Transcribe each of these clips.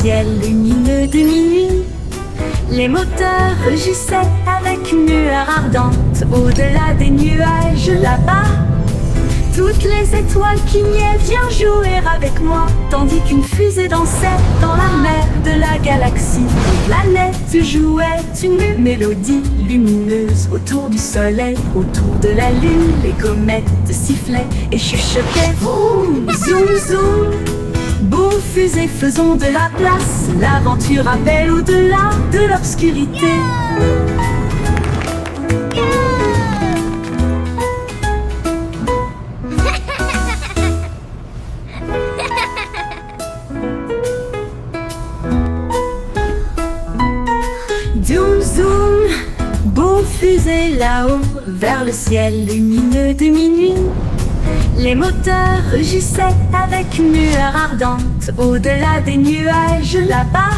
ciel lumineux de minuit. Les moteurs rugissaient avec une lueur ardente. Au-delà des nuages là-bas, toutes les étoiles clignaient, viens jouer avec moi. Tandis qu'une fusée dansait dans la mer de la galaxie. Les planètes jouaient une mélodie lumineuse autour du soleil, autour de la lune. Les comètes sifflaient et chuchotaient. Vroom, zoom, zoom. Beaux fusées, faisons de la place. L'aventure appelle au-delà de l'obscurité. Zoom, zoom, beaux fusées là-haut, vers le ciel lumineux de minuit. Les moteurs rugissaient avec une lueur ardente. Au-delà des nuages là-bas,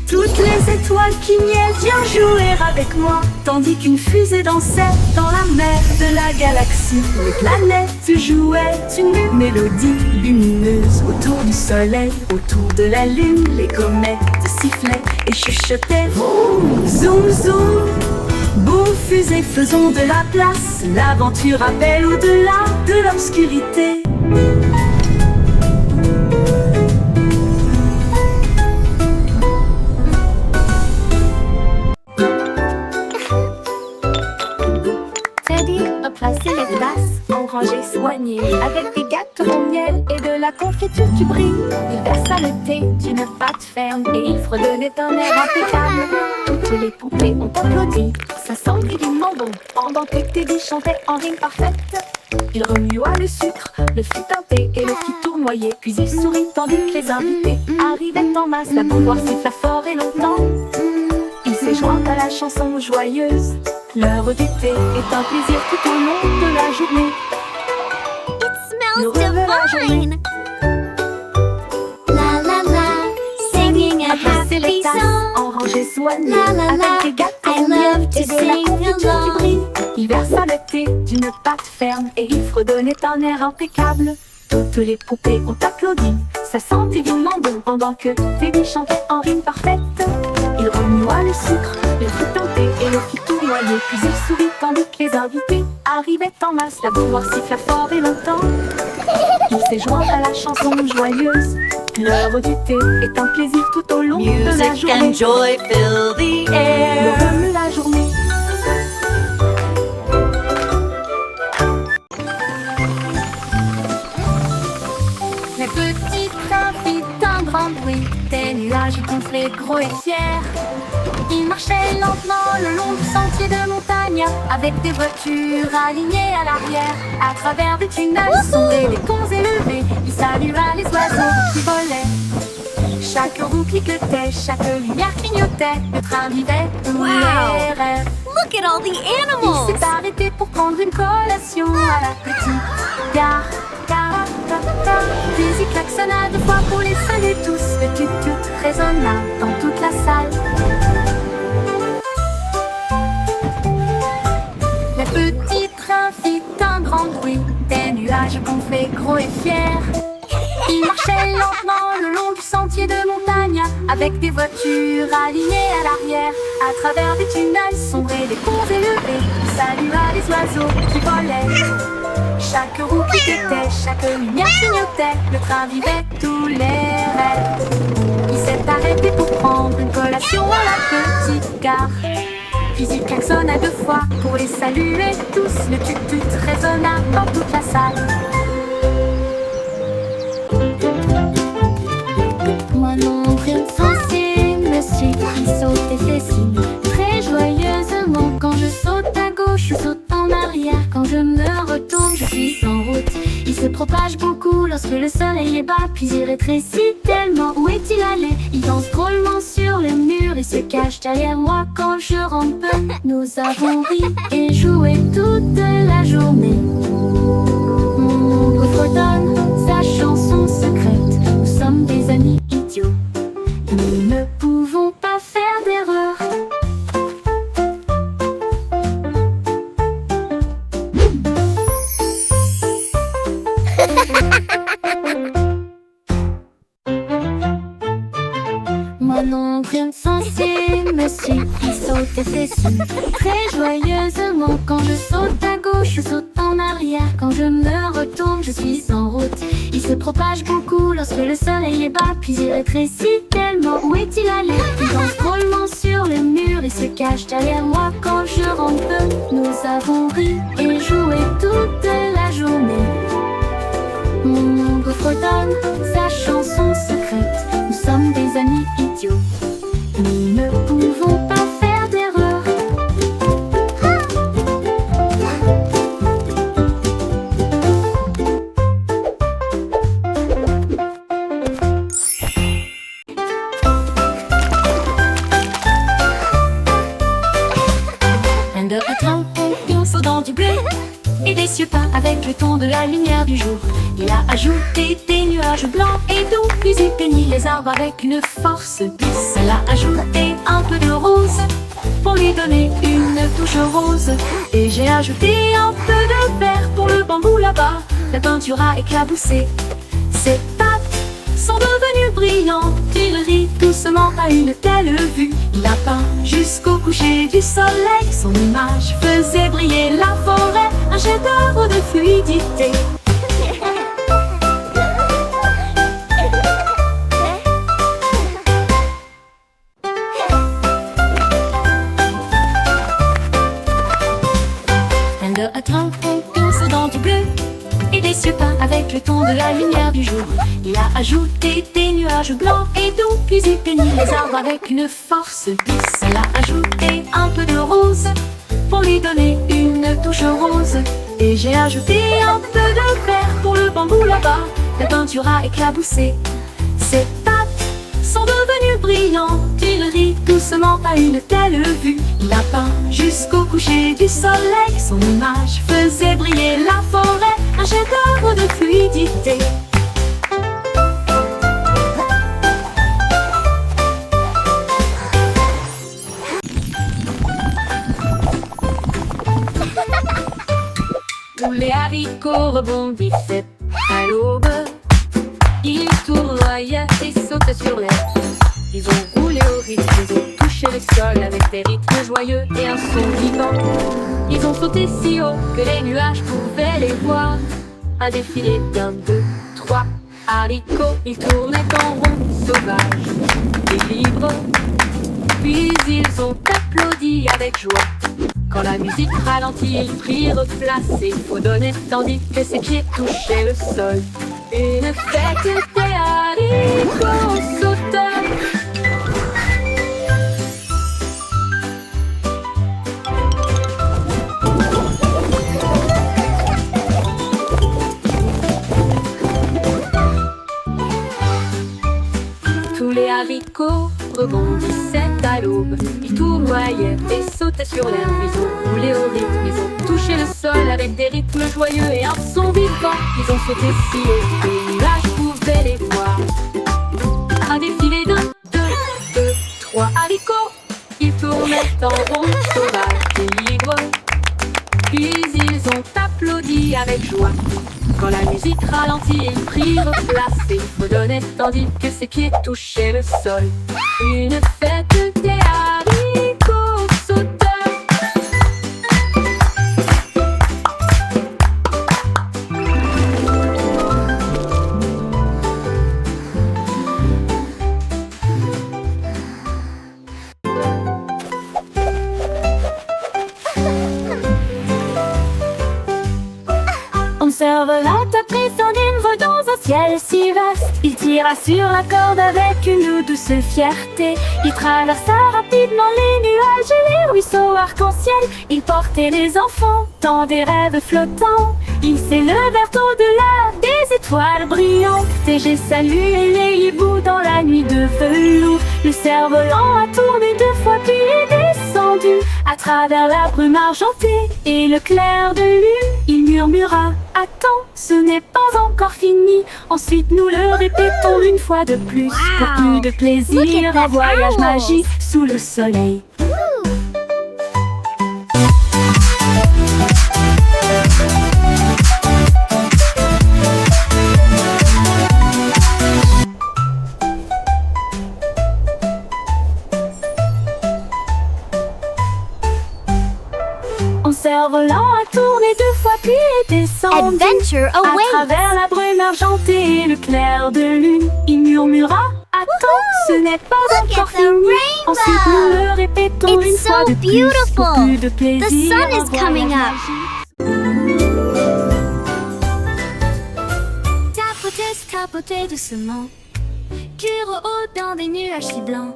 toutes les étoiles clignaient, viens jouer avec moi. Tandis qu'une fusée dansait dans la mer de la galaxie. Les planètes jouaient une mélodie lumineuse autour du soleil, autour de la lune. Les comètes sifflaient et chuchotaient. Vroom, zoom, zoom. Beaux fusées, faisons de la place. L'aventure appelle au-delà de l'obscurité. Teddy a placé les tasses en rangée soignée, avec des gâteaux au miel et de la confiture qui brille. Il versa le thé d'une pâte ferme et il fredonnait un air impeccable. Toutes les poupées ont applaudi, ça sent divinement bon, pendant que Teddy chantait en rime parfaite. Il remua le sucre, le fit teinter et le fit tournoyer. Puis il sourit tandis que les invités arrivaient en masse. La bouilloire siffla fort et longtemps. Il s'est joint à la chanson joyeuse. L'heure du thé est un plaisir tout au long de la journée. It smells divine. La la la, singing a Passer les happy tasses song. en rangée soignée, La la la, avec des gâteaux I au miel love to et de la sing confiture qui along. brille. Il versa le thé d'une pâte ferme et il fredonnait un air impeccable. Toutes les poupées ont applaudi, ça sent divinement bon, pendant que Teddy chantait en rime parfaite. Il remua le sucre, le fit teinter et le fit tournoyer. Puis il sourit tandis que les invités arrivaient en masse. La bouilloire siffla fort et longtemps. Il s'est joint à la chanson joyeuse. L'heure du thé est un plaisir tout au long de la Music journée. and joy fill the Le air. rhum la journée. Les petits trains firent un grand bruit, des nuages gonflés gros et fiers. Ils marchaient lentement le long du sentier de montagne, avec des voitures alignées à l'arrière. À travers des tunnels sombres, des ponts élevés, il salua les oiseaux qui volaient. Chaque roue cliquetait, chaque lumière clignotait, le train vivait tous les rêves. Look at all the Il animals. s'est arrêté pour prendre une collation à la petite gare. Puis il klaxonna 2 fois pour les saluer tous. Le tut-tut résonna dans toute la salle. Le petit train fit un grand bruit, des nuages gonflés gros et fiers. Il marchait lentement le long du sentier de montagne, avec des voitures alignées à l'arrière. À travers des tunnels sombres et des ponts élevés, il salua les oiseaux qui volaient. Chaque roue cliquetait, chaque lumière clignotait, le train vivait tous les rêves. Il s'est arrêté pour prendre une collation à la petite gare. Puis il klaxonna 2 fois pour les saluer tous. Le tut-tut résonna dans toute la salle. Moi non, rien de sensé, me suis pris, saute et fait signe. Très joyeusement, quand je saute à gauche, je saute en arrière. Quand je me retourne, je suis en route. Il se propage beaucoup lorsque le soleil est bas, puis il rétrécit tellement. Où est-il allé? Il danse drôlement sur le mur et se cache derrière moi quand je rentre peu. Nous avons ri et joué toute la journée. Mon oncle fredonne sa chanson secrète. Nous sommes des amis idiots. Nous ne pouvons pas faire d'erreur. fait signe très joyeusement. Quand je saute à gauche, je saute en arrière. Quand je me retourne, je suis en route. Il se propage beaucoup lorsque le soleil est bas, puis il rétrécit tellement. Où est-il allé? Il danse drôlement sur le mur et se cache derrière moi quand je rentre. Nous avons ri et joué toute la journée. Mon ombre fredonne sa chanson secrète. Nous sommes des amis idiots. Nous ne pouvons pas faire d'erreur. Un de temps, on saute dans du blé et des cieux peints avec le ton de la lumière du jour. Il a ajouté des nuages blancs et doux, puis il peignit les arbres avec une force bis. Elle a ajouté un peu de rose pour lui donner une touche rose. Et j'ai ajouté un peu de vert pour le bambou là-bas. La peinture a éclaboussé. Ses pattes sont devenues brillantes. Il rit doucement à une telle vue. Il a peint jusqu'au coucher du soleil. Son image faisait briller la forêt. Un chef-d'œuvre de fluidité. On saute dans du bleu et des cieux peints avec le ton de la lumière du jour. Il a ajouté des nuages blancs et doux, puis il peignit les arbres avec une force bis. Elle a ajouté un peu de rose pour lui donner une touche rose. Et j'ai ajouté un peu de vert pour le bambou là-bas. La peinture a éclaboussé. Ses pattes sont devenues brillantes. Il rit doucement à une telle vue. Il a peint jusqu'au coucher du soleil. Son image faisait briller la forêt. Un chef-d'œuvre de fluidité. Tous les haricots rebondissaient à l'aube. Ils tournoyaient et sautaient sur l'air. Ils ont roulé au rythme, ils ont touché le sol avec des rythmes joyeux et un son vivant. Ils ont sauté si haut que les nuages pouvaient les voir. Un défilé d'un, deux, trois haricots. Ils tournaient en rond, sauvages et libres. Puis ils ont applaudi avec joie. Quand la musique ralentit, ils prirent place et fredonnaient tandis que ses pieds touchaient le sol. Une fête des haricots sauteurs. Tous les haricots rebondissaient à l'aube. Ils tournoyaient et sautaient sur l'herbe. Ils ont roulé au rythme, ils ont touché le sol avec des rythmes joyeux et un son vivant. Ils ont sauté si haut que les nuages pouvaient les voir. Un défilé d'un, deux, trois haricots. Ils tournaient en rond, sauvages et libres. Puis ils ont applaudi avec joie. Quand la musique ralentit, ils prirent place et fredonnaient tandis que ses pieds touchaient le sol. Une fête des haricots sauteurs. Observe la tapis son niveau dans un ciel si vaste. Il tira sur la corde avec une douce fierté. Il traversa rapidement les nuages et les ruisseaux arc-en-ciel. Il portait les enfants dans des rêves flottants. Il s'élevèrent au-delà des étoiles brillantes. Et j'ai salué les hiboux dans la nuit de velours. Le cerf-volant a tourné 2 fois puis est descendu à travers la brume argentée et le clair de lune. Il murmura: attends, ce n'est pas encore fini. Ensuite nous le répétons une fois de plus. Pour plus de plaisir, un voyage magique sous le soleil. cerf-volant a tourné 2 fois puis est descendu. Adventure À awaits. travers la brume argentée et le clair de lune, il murmura « Attends, ce n'est pas Look encore at the fini !» rainbow. Ensuite nous le répétons It's une fois so de plus, pour beautiful. plus de plaisir. The sun is un voyage coming up. magique. Tapoter doucement, cuire au haut dans des nuages si blancs,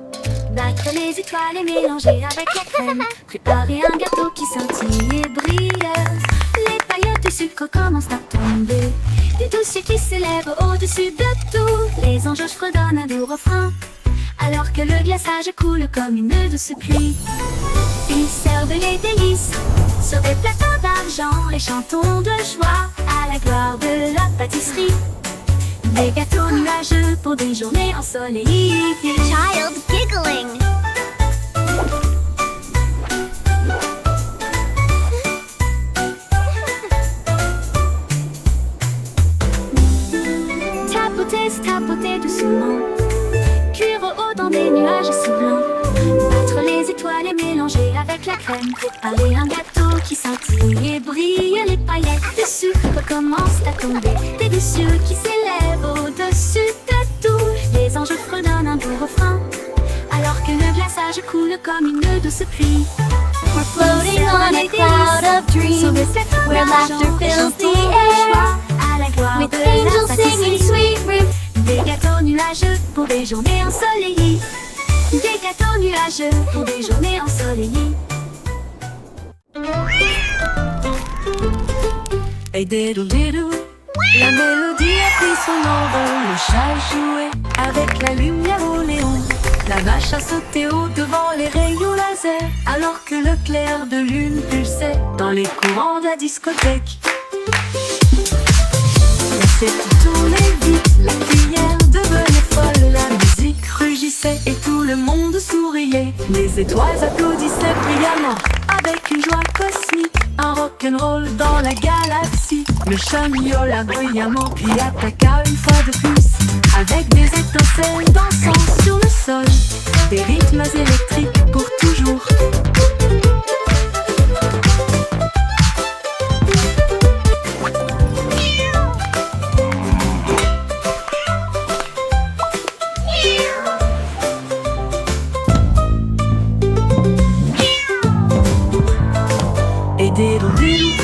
battre les étoiles et mélanger avec la crème, préparer un gâteau qui scintille et brilleuse. Les paillettes de sucre commencent à tomber, des dossiers qui s'élèvent au-dessus de tout. Les anges fredonnent un doux refrain, alors que le glaçage coule comme une douce pluie. Ils servent les délices sur des plateaux d'argent et chantons de joie à la gloire de la pâtisserie. Des gâteaux nuageux pour des journées ensoleillées. Child giggling. Tapoter doucement, cuire au haut dans des nuages si blancs, battre les étoiles et mélanger avec la crème, préparer un gâteau qui scintille et brille. Les paillettes de sucre commencent à tomber, des deux cieux qui s'élèvent au-dessus de tout. Les anges fredonnent un doux refrain, alors que le glaçage coule comme une douce pluie. We're floating on a cloud of dreams, where laughter fills the air, with angels singing sweet rhythms. Des gâteaux nuageux pour des journées ensoleillées. Des gâteaux nuageux pour des journées ensoleillées. Hey diddle diddle, la mélodie a pris son envol. Le chat jouait avec la lumière au néon. La vache a sauté au devant les rayons laser, alors que le clair de lune pulsait dans les courants de la discothèque. L'assiette tournait vite, la cuillère devenait folle, la musique rugissait et tout le monde souriait. Les étoiles applaudissaient brillamment, avec une joie cosmique, un rock'n'roll dans la galaxie. Le chat miaula bruyamment puis attaqua une fois de plus, avec des étincelles dansant sur le sol, des rythmes électriques pour toujours. Et diddle diddle,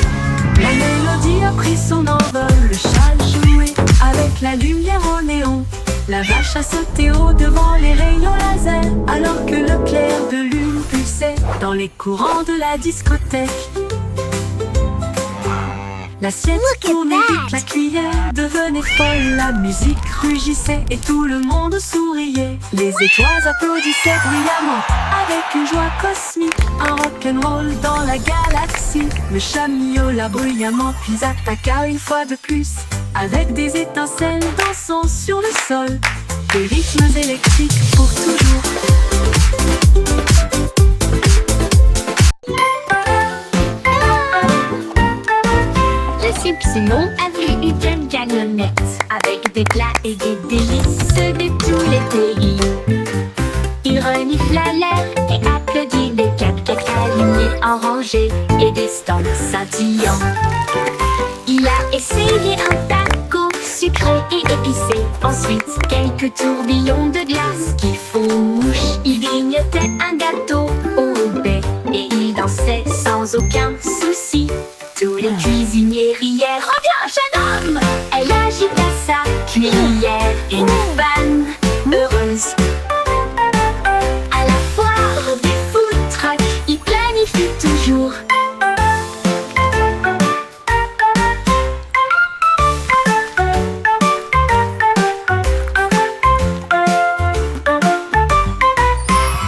la mélodie a pris son envol. Le chat jouait avec la lumière au néon. La vache a sauté au devant les rayons laser, alors que le clair de lune pulsait dans les courants de la discothèque. L'assiette Look at tournait that. vite, la cuillère devenait folle, la musique rugissait et tout le monde souriait. Les étoiles applaudissaient bruyamment, avec une joie cosmique, un rock'n'roll dans la galaxie. Le chat miaula bruyamment puis attaqua une fois de plus, avec des étincelles dansant sur le sol, des rythmes électriques pour toujours. Le soupe Simon a vu une jeune camionnette avec des plats et des délices de tous les pays. Il renifla l'air et applaudit des cupcakes alignés en rangées et des stands scintillants. Il a essayé un taco sucré et épicé, ensuite quelques tourbillons de glace qui font mouche. Il grignotait un gâteau au baie et il dansait sans aucun souci. Tous les cuisiniers rièrent. Reviens, jeune homme! Elle agita sa cuillère, une femme heureuse. À la foire des food trucks, il planifie toujours.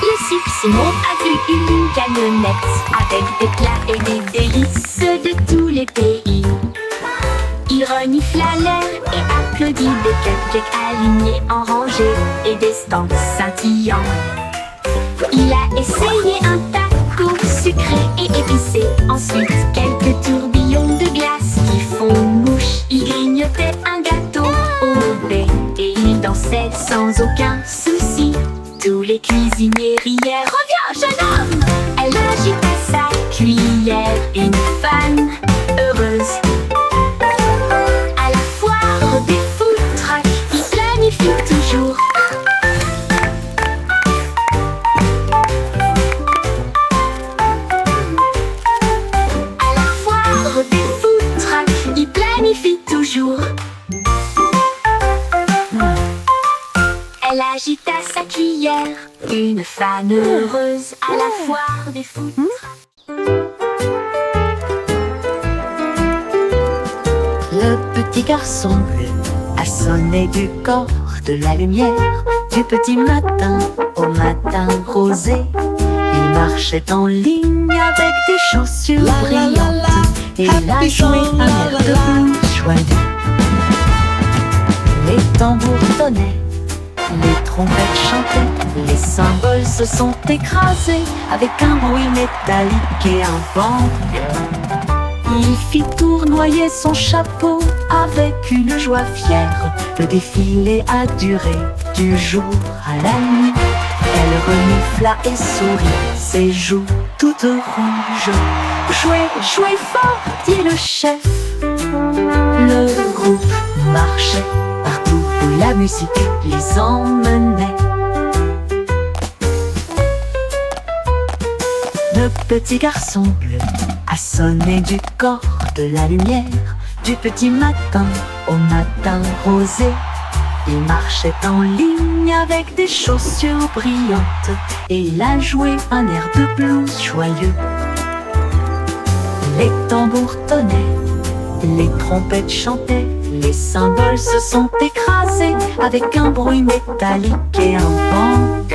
Le soupe Simon a vu une camionnette avec des plats et des délices de tous les pays. Il renifla l'air et applaudit des cupcakes alignés en rangées et des stands scintillants. Il a essayé un taco sucré et épicé, ensuite quelques tourbillons de glace qui font mouche. Il grignotait un gâteau au baie et il dansait sans aucun souci. Tous les cuisiniers rièrent. Reviens, jeune homme! Elle agita sa cuillère, une une fan heureuse à la foire des fous. Le petit garçon bleu a sonné du corps de la lumière. Du petit matin au matin rosé, il marchait en ligne avec des chaussures brillantes. Et il a joué un air de blues joyeux. Les tambours tonnaient, les trompettes chantaient, les cymbales se sont écrasés avec un bruit métallique et un bang. Il fit tournoyer son chapeau avec une joie fière. Le défilé a duré du jour à la nuit. Elle renifla et sourit, ses joues toutes rouges. Jouez, jouez fort, dit le chef. Le groupe marchait partout où la musique les emmenait. Le petit garçon bleu a sonné du corps de la lumière. Du petit matin au matin rosé, il marchait en ligne avec des chaussures brillantes. Et il a joué un air de blues joyeux. Les tambours tonnaient, les trompettes chantaient, les cymbales se sont écrasés avec un bruit métallique et un bang.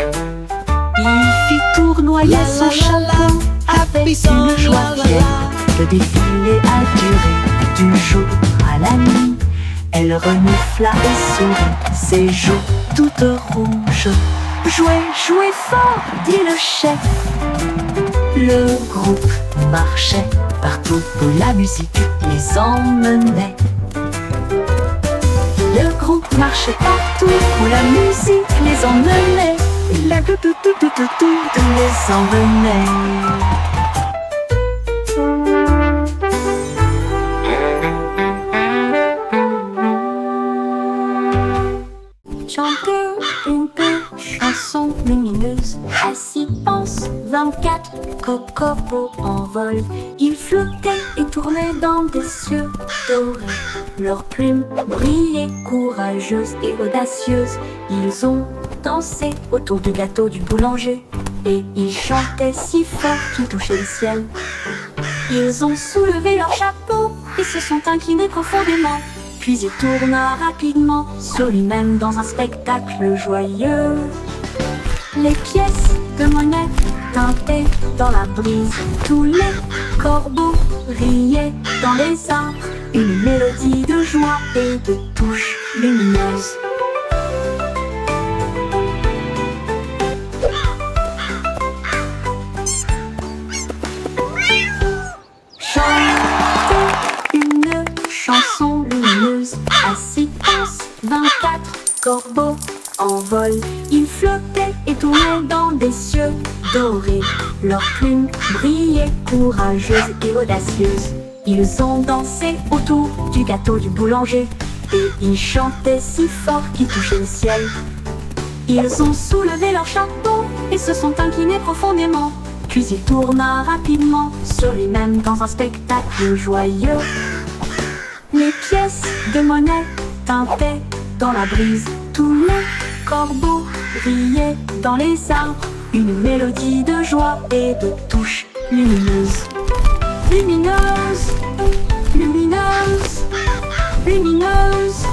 Il fit tournoyer son chapeau avec une joie fière. Le défilé a duré du jour à la nuit. Elle renifla et sourit, ses joues toutes rouges. Jouez, jouez fort, dit le chef. Le groupe marchait partout où la musique les emmenait. Le groupe marchait partout où la musique les emmenait. Et la les emmenait. Chanter une belle chanson lumineuse. Assis pense 24 cocobos en vol. Ils flottaient et tournaient dans des cieux dorés. Leurs plumes brillaient courageuses et audacieuses. Ils ont dansé autour du gâteau du boulanger. Et ils chantaient si fort qu'ils touchaient le ciel. Ils ont soulevé leur chapeau et se sont inclinés profondément. Puis il tourna rapidement sur lui-même dans un spectacle joyeux. Les pièces de monnaie tintaient dans la brise. Tous les corbeaux riaient dans les arbres. Une mélodie de joie et de touches lumineuses. Chanson lumineuse, assis pense 24 corbeaux en vol. Ils flottaient et tournaient dans des cieux dorés. Leurs plumes brillaient courageuses et audacieuses. Ils ont dansé autour du gâteau du boulanger. Et ils chantaient si fort qu'ils touchaient le ciel. Ils ont soulevé leur chapeau et se sont inclinés profondément. Puis il tourna rapidement sur lui-même dans un spectacle joyeux. Les pièces de monnaie tintaient dans la brise. Tous les corbeaux riaient dans les arbres. Une mélodie de joie et de touches lumineuses. Lumineuse, lumineuse, lumineuse,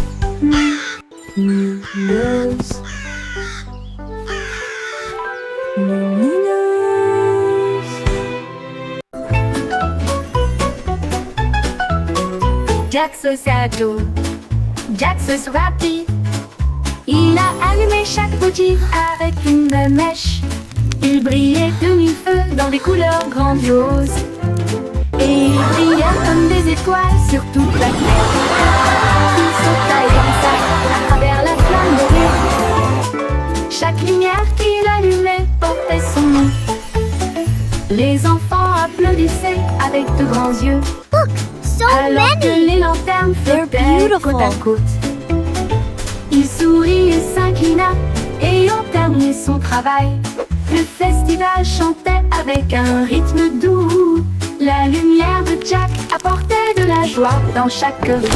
lumineuse, lumineuse. Jack Sociato, Jack ce rapide. Il a allumé chaque bougie avec une mèche. Il brillait de mille feux dans des couleurs grandioses. Et il brilla comme des étoiles sur toute la terre. Il sauta et dansa à travers la flamme dorée. Chaque lumière qu'il allumait portait son nom. Les enfants applaudissaient avec de grands yeux. Alors que les lanternes flottaient côte à côte. Il sourit et s'inclina, ayant terminé son travail. Le festival chantait avec un rythme doux. La lumière de Jack apportait de la joie dans chaque rue.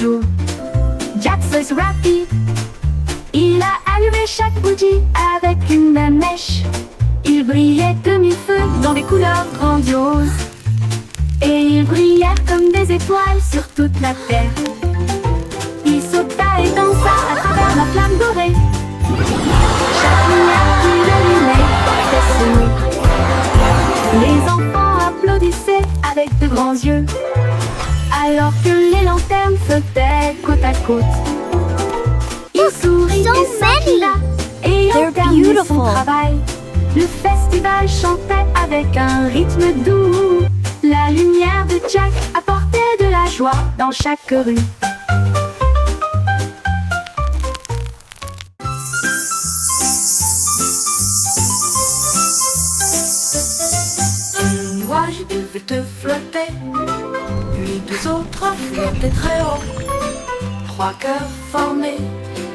jour. Jack Feuille rapide, il a allumé chaque bougie avec une même mèche. Il brillait comme il feu dans des couleurs grandioses, et ils brillèrent comme des étoiles sur toute la terre. Il sauta et dansa à travers la flamme dorée. Chaque lumière qui l'allumait portait ce nom. Les enfants applaudissaient avec de grands yeux, alors que les lanternes flottaient côte à côte. Il sourit So et s'inclina, et They're au terme de son beautiful. travail, le festival chantait avec un rythme doux. La lumière de Jack apportait de la joie dans chaque rue. Un nuage devait te flotter, puis deux autres flottaient très haut. 3 cœurs formés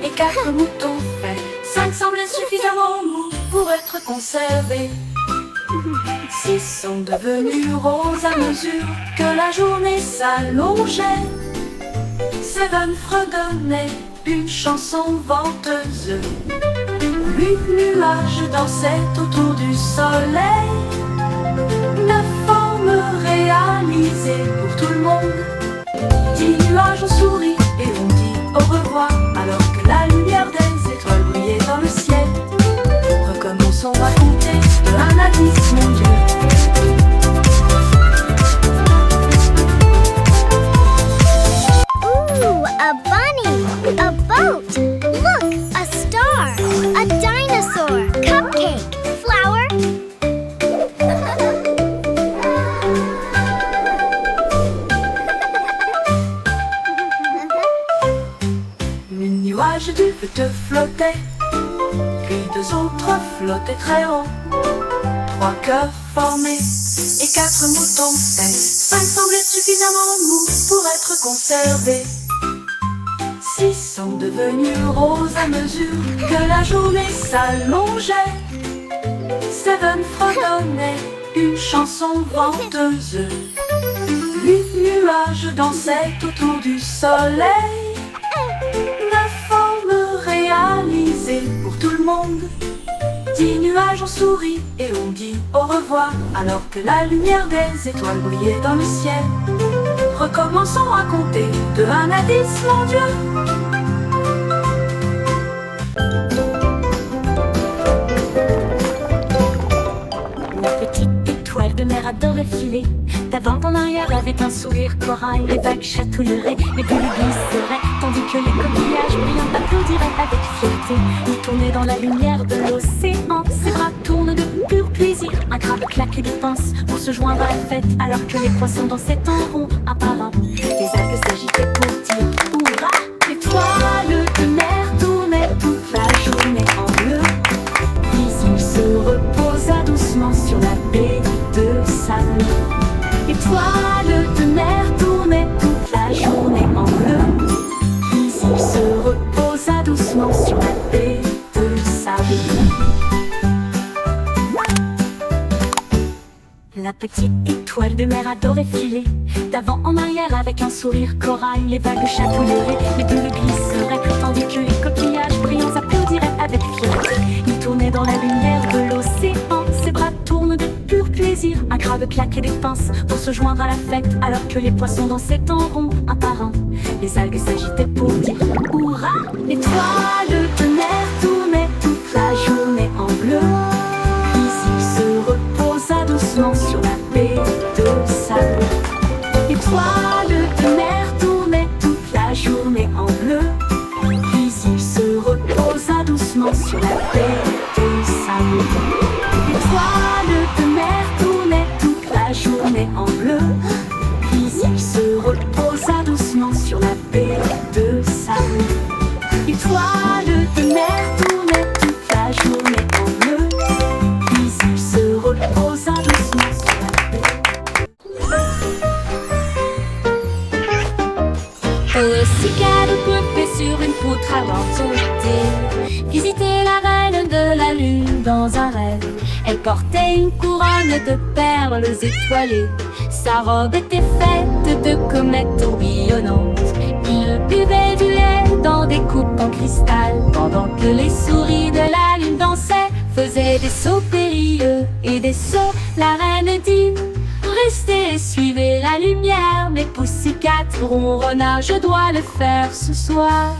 et 4 moutons faits. 5 semblaient suffisamment mous pour être conservés. 6 sont devenus roses à mesure que la journée s'allongeait. 7 fredonnaient une chanson venteuse. 8 nuages dansaient autour du soleil. 9 formes réalisées pour tout le monde. 10 nuages ont souri et ont dit au revoir, alors que la lumière des étoiles brillait dans le ciel. Recommençons à compter de 1 à 10, mon Dieu. Ooh, a bunny, a boat. Look, a star, a dinosaur, cupcake, flower. Le nuage du feu te flottait, puis 2 autres flottaient très haut. 3 cœurs formés et 4 moutons faits. 5 semblaient suffisamment mous pour être conservés. 6 sont devenus roses à mesure que la journée s'allongeait. 7 fredonnaient une chanson venteuse. 8 nuages dansaient autour du soleil. 9 formes réalisées pour tout le monde. 10 nuages ont souri et ont dit au revoir, alors que la lumière des étoiles brillait dans le ciel. Recommençons à compter de 1 à 10, mon Dieu. La petite étoile de mer adorait filer d'avant en arrière avec un sourire corail. Les vagues chatouilleraient, les bulles glisseraient, tandis que les coquillages brillants applaudiraient avec fierté. Il tournait dans la lumière de l'océan, ses bras tournent de pur plaisir. Un crabe claque et pense pour se joindre à la fête, alors que les poissons dansaient en rond apparent. Les algues s'agitaient pour dire hurrah. L'étoile de mer tournait toute la journée en bleu. Puis il se reposa doucement sur la baie de sable. L'étoile de mer tournait toute la journée en bleu. Puis il se reposa doucement sur la baie de sable. La petite étoile de mer adorait filer d'avant en arrière avec un sourire corail. Les vagues chatouilleraient, les bulles glisseraient, tandis que les coquillages brillants applaudiraient avec fierté. Il tournait dans la lumière de l'océan, ses bras tournent de pur plaisir. Un crabe claque et pinces pour se joindre à la fête, alors que les poissons dansaient en rond un par un. Les algues s'agitaient pour dire hurrah. L'étoile de mer tournait toute la journée en bleu. Puis il se reposa doucement sur la baie de sable. L'étoile de mer tournait toute la journée en bleu. Puis il se reposa doucement sur la baie de sable. L'étoile de mer tournait toute la journée en bleu. Puis il se reposa doucement sur la baie de sable. L'étoile de mer tournait toute la journée en bleu. Puis il se reposa doucement sur la baie. Aussi qu'elle grimpait sur une poutre avant son été, visiter la reine de la lune dans un rêve. Elle portait une couronne de perles étoilées. Sa robe était faite de comètes tourbillonnantes. Il buvait du lait dans des coupes en cristal, pendant que les souris de la lune dansaient, faisaient des sauts périlleux et des sauts. La reine dit: restez et suivez la lumière. Mais Pussycat ronronna: je dois le faire ce soir.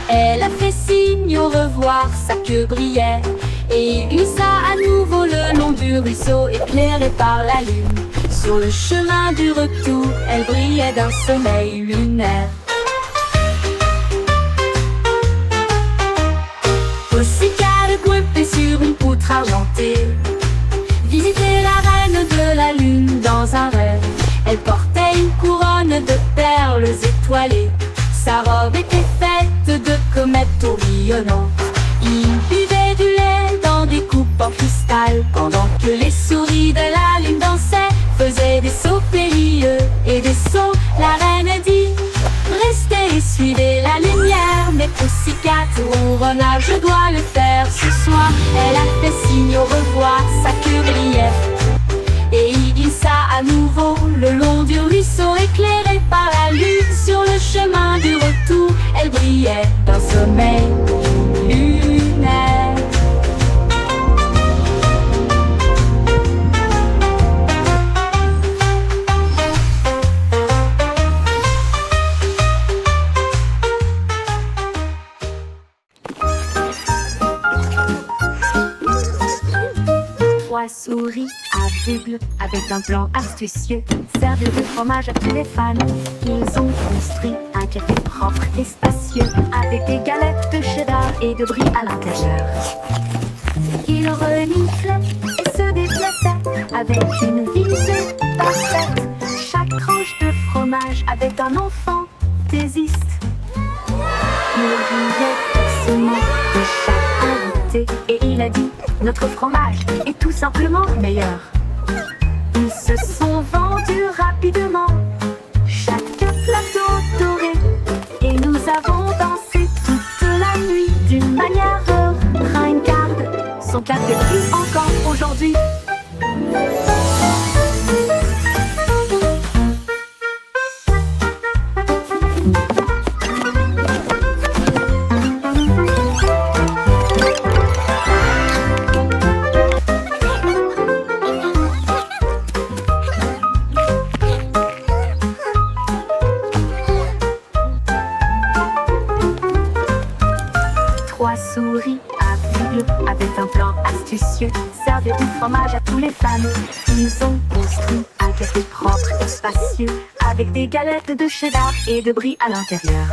Elle a fait signe au revoir, sa queue brillait, et glissa à nouveau le long du ruisseau, éclairée par la lune. Sur le chemin du retour, elle brillait d'un soleil lunaire. Pussycat grimpait sur une poutre argentée, visitait la reine de la lune dans un rêve. Elle portait une couronne de perles étoilées, sa robe était faite de comètes tourbillonnantes. Il buvait du lait dans des coupes en cristal, pendant que les souris de la lune dansaient, faisaient des sauts périlleux et des sauts. La reine dit: restez et suivez la lumière. Mais Pussycat ronronna: je dois le faire ce soir. Elle a fait signe au revoir, sa queue brillait, et il glissa à nouveau le long du ruisseau, éclairé par la lune. Sur le chemin du retour, elle brillait d'un sommeil lunaire. Trois souris aveugles, avec un plan astucieux, servent du fromage à tous les fans. Ils ont construit un café propre et spacieux, avec des galettes de cheddar et de brie à l'intérieur. Ils reniflaient et se déplaçaient avec une visée parfaite. Chaque tranche de fromage avait un enfant fantaisiste. Il riait doucement de chaque invité, et il a dit: notre fromage est tout simplement meilleur. Ils se sont vendus rapidement, chaque plateau doré, et nous avons dansé toute la nuit d'une manière ringarde. Son café brille encore aujourd'hui. Trois souris aveugles, avec un plan astucieux, servaient du fromage à tous les fans. Ils ont construit un café propre et spacieux, avec des galettes de cheddar et de brie à l'intérieur.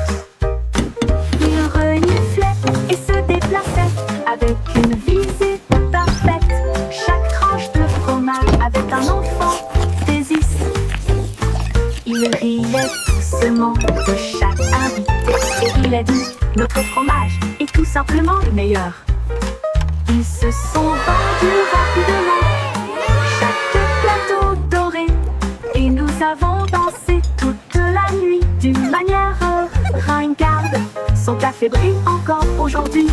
Ils reniflaient et se déplaçaient avec une visée parfaite. Chaque tranche de fromage avait un enfant fantaisiste. Il riait doucement de chaque invité, et il a dit: notre fromage est tout simplement le meilleur. Ils se sont vendus rapidement, chaque plateau doré, et nous avons dansé toute la nuit d'une manière ringarde. Son café brille encore aujourd'hui.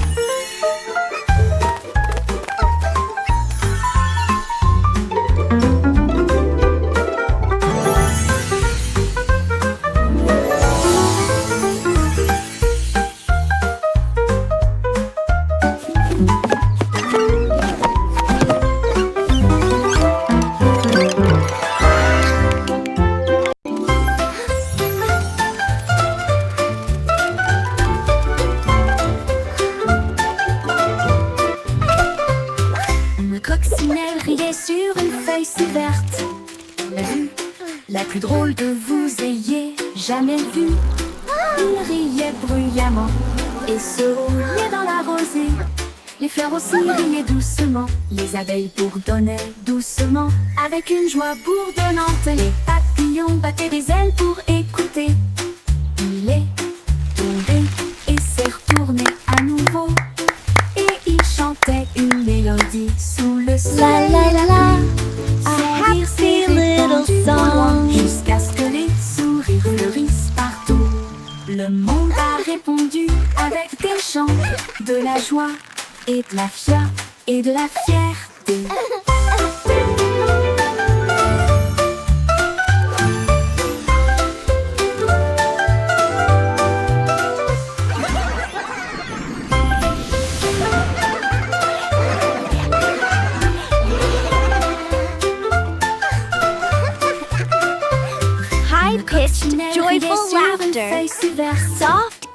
Coccinelle riait sur une feuille si verte. La vue la plus drôle que vous ayez jamais vue. Il riait bruyamment et se roulait dans la rosée. Les fleurs aussi riaient doucement, les abeilles bourdonnaient doucement, avec une joie bourdonnante. Les papillons battaient des ailes pour écouter. Il est tombé et s'est retourné à nouveau, et il chantait une mélodie sous le soleil. La la la la, Son rire s'est répandu au loin, jusqu'à ce que les sourires fleurissent partout. Le monde a répondu avec des chants, de la joie et de la fierté et de la fierté.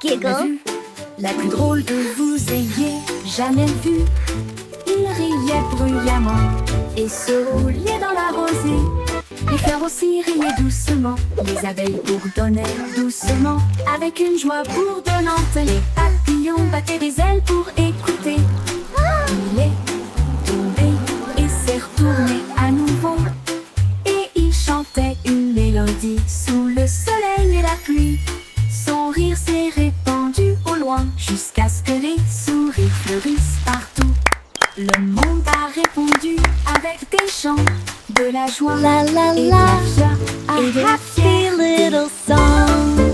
giggle. La plus drôle que vous ayez jamais vue. Il riait bruyamment et se roulait dans la rosée. Les fleurs aussi riaient doucement, les abeilles bourdonnaient doucement. Avec une joie bourdonnante, les papillons battaient des ailes pour écouter. Il est tombé et s'est retourné à nouveau. Et il chantait une mélodie sous le soleil et la pluie. Son rire s'est répandu au loin jusqu'à ce que les sourires fleurissent partout. Le monde a répondu avec des chants, de la joie La la et de la, la joie a et de la happy fierté. little song.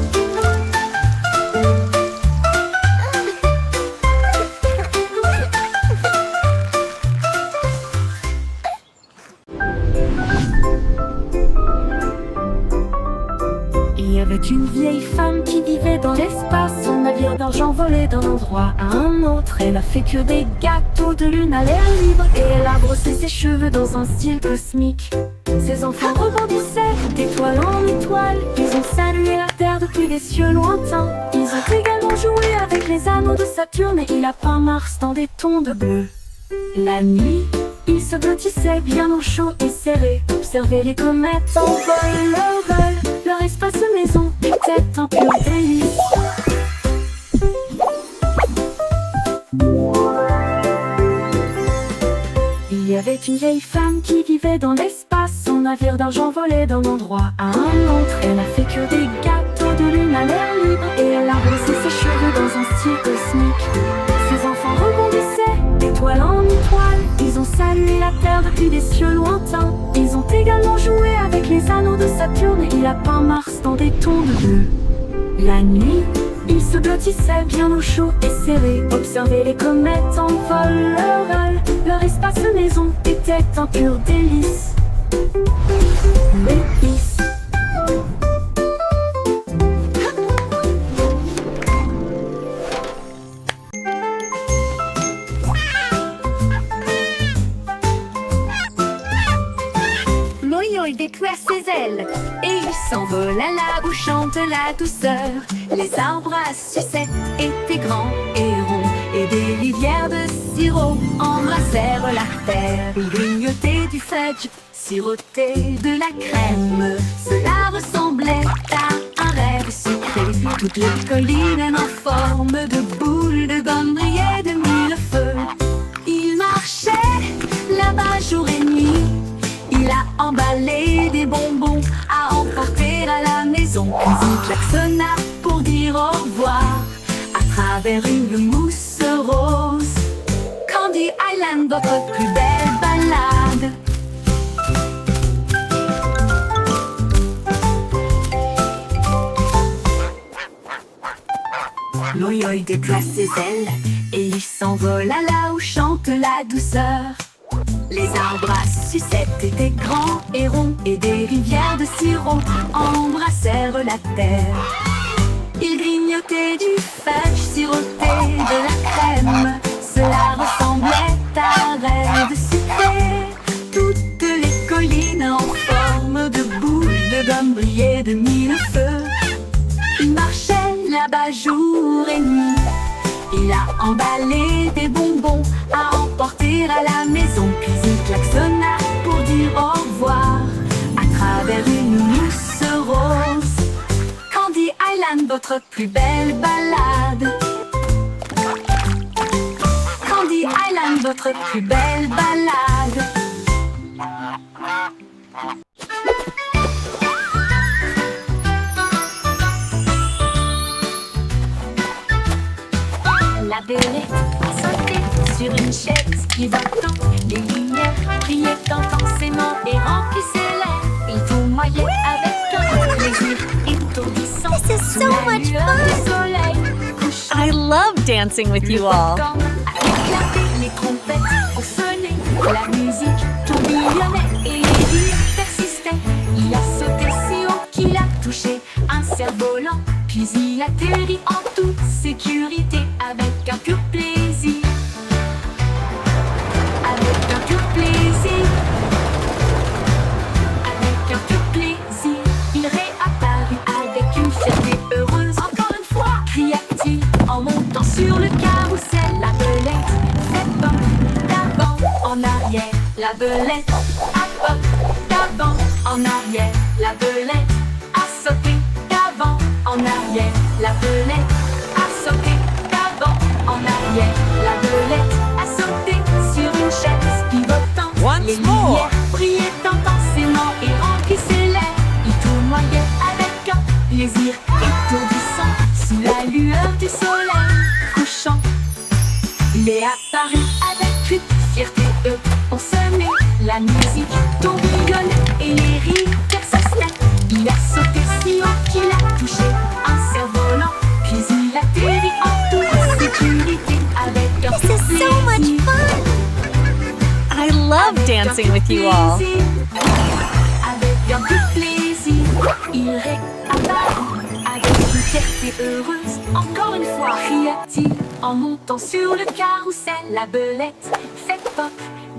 Il y avait une vieille femme qui vivait dans l'espace. Son navire d'argent volait d'un endroit à un autre. Elle a fait que des gâteaux de lune à l'air libre. Et elle a brossé ses cheveux dans un style cosmique. Ses enfants rebondissaient d'étoile en étoile. Ils ont salué la terre depuis des cieux lointains. Ils ont également joué avec les anneaux de Saturne. Et il a peint Mars dans des tons de bleu. La nuit, ils se blottissaient bien au chaud et serrés. Observaient les comètes en vol, leur espace maison était un pur délice. Il y avait une vieille femme qui vivait dans l'espace. Son navire d'argent volait d'un endroit à un autre. Elle a fait que des gâteaux de lune à l'air libre. Et elle a brossé ses cheveux dans un style cosmique. Ses enfants rebondissaient d'étoile en étoile. Ils ont salué la terre depuis des cieux lointains. Ils ont également joué avec les anneaux de Saturne. Et il a peint Mars dans des tons de bleu. La nuit, ils se blottissaient bien au chaud et serrés. Observaient les comètes en vol, leur espace maison était un pur délice. Délice. L'oyo déploie ses ailes et il s'envole à la où chante la douceur. Les arbres à sucettes étaient grands et ronds et des rivières de sirop embrassèrent la terre. Il grignotait du fudge, sirotait de la crème. Cela ressemblait à un rêve sucré. Toutes les collines en forme de boule de gomme brillaient de mille feux. Il marchait là-bas jour et nuit. Il a emballé des bonbons à emporter à la maison. Puis il klaxonna pour dire au revoir à travers une mousse rose. Candy Island, votre plus belle balade. L'oyo déploie ses ailes et il s'envole à là où chante la douceur. Les arbres à sucettes étaient grands et ronds et des rivières de sirop embrassèrent la terre. Il grignotait du fudge, sirotait de la crème. Cela ressemblait à un rêve sucré. Toutes les collines en forme de boule de gomme brillaient de mille feux. Il marchait là-bas jour et nuit. Il a emballé des bonbons à emporter à la maison. Puis il klaxonna pour dire au revoir à travers une mousse rose. Candy Island, votre plus belle balade. Candy Island, votre plus belle balade. La belette a sauté sur une chaise qui bateau. Les lumières brillaient intensément et remplissaient l'air. Il tournoyait avec un plaisir étourdissant. This is sous so la much lueur fun. du soleil couchant. I love dancing with you all. A éclaté, les trompettes ont sonné. La musique tourbillonnait et les rires persistaient. Il a sauté si haut qu'il a touché un cerf-volant. Puis il atterrit en toute sécurité avec un pur plaisir. Avec un pur plaisir. Avec un pur plaisir. Il réapparut avec une fierté heureuse. Encore une fois, cria-t-il. La belette a hop d'avant en arrière. La belette a sauté d'avant en arrière. La belette a sauté d'avant en arrière. La belette a sauté sur une chaise pivotant. Once Les more. lumières brillaient intensément et remplissaient l'air. Il tournoyait avec un plaisir étourdissant sous la lueur du soleil couchant. Il est apparu avec une fierté pour semer la musique tourbillonne et les rires persistaient. Il a sauté si haut qu'il a touché un cerf-volant, puis il atterrit en toute sécurité avec un This is so much plaisir. fun! I love dancing with you all. Avec un peu de plaisir, il réapparaît avec une fierté heureuse. Encore une fois, cria-t-il en montant sur le carrousel. La belette fait pop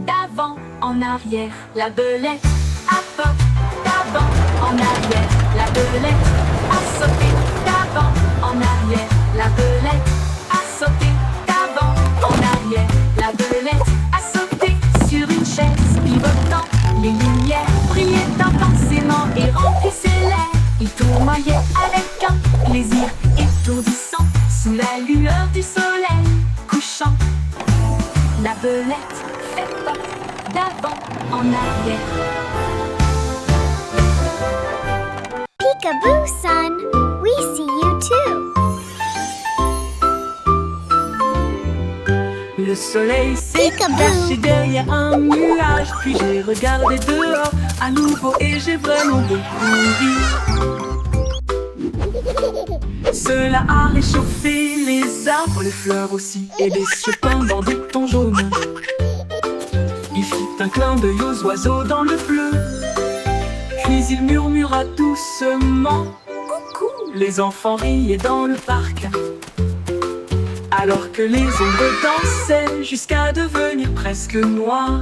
d'avant en arrière. La belette a pop d'avant en arrière. La belette a sauté d'avant en arrière. La belette a sauté d'avant en arrière. La belette a sauté sur une chaise pivotant. Les lumières brillaient intensément et remplissaient l'air. Il tournoyait avec un plaisir étourdissant sous la lueur du soleil couchant. La belette fait pop d'avant en arrière. Peekaboo, son! We see you too! Le soleil s'est Peekaboo. caché derrière un nuage. Puis j'ai regardé dehors à nouveau et j'ai vraiment beaucoup ri. Cela a réchauffé les arbres, les fleurs aussi, et des cieux pendant des tons jaunes. Il fit un clin d'œil aux oiseaux dans le bleu. Puis il murmura doucement coucou. Les enfants riaient dans le parc, alors que les ombres dansaient jusqu'à devenir presque noires.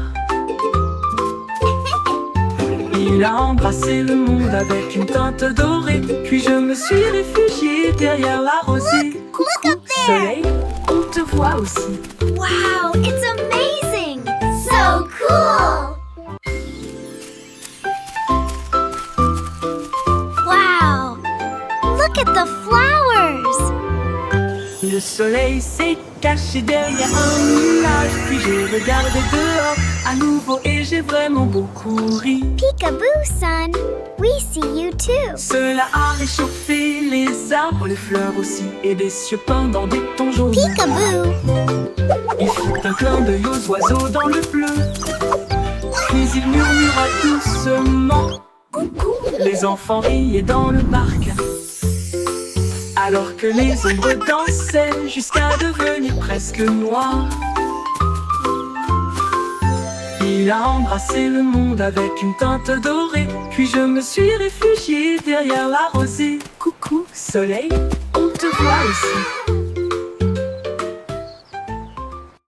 Il a embrassé le monde avec une teinte dorée. Puis je me suis réfugié derrière la rosée. Coucou, soleil, on te voit aussi. Wow, it's amazing! So cool! Wow! Look at the flowers! Le soleil s'est caché derrière un nuage. Puis j'ai regardé dehors à nouveau et j'ai vraiment beaucoup ri. Peekaboo, son! We see you too! Cela a réchauffé les arbres, les fleurs aussi, et des cieux pendant des tons jaunes. Peekaboo! Il fit un clin d'œil aux oiseaux dans le bleu. Puis il murmura doucement coucou. Les enfants riaient dans le parc, alors que les ombres dansaient jusqu'à devenir presque noires. Il a embrassé le monde avec une teinte dorée. Puis je me suis réfugié derrière la rosée. Coucou, soleil, on te voit aussi.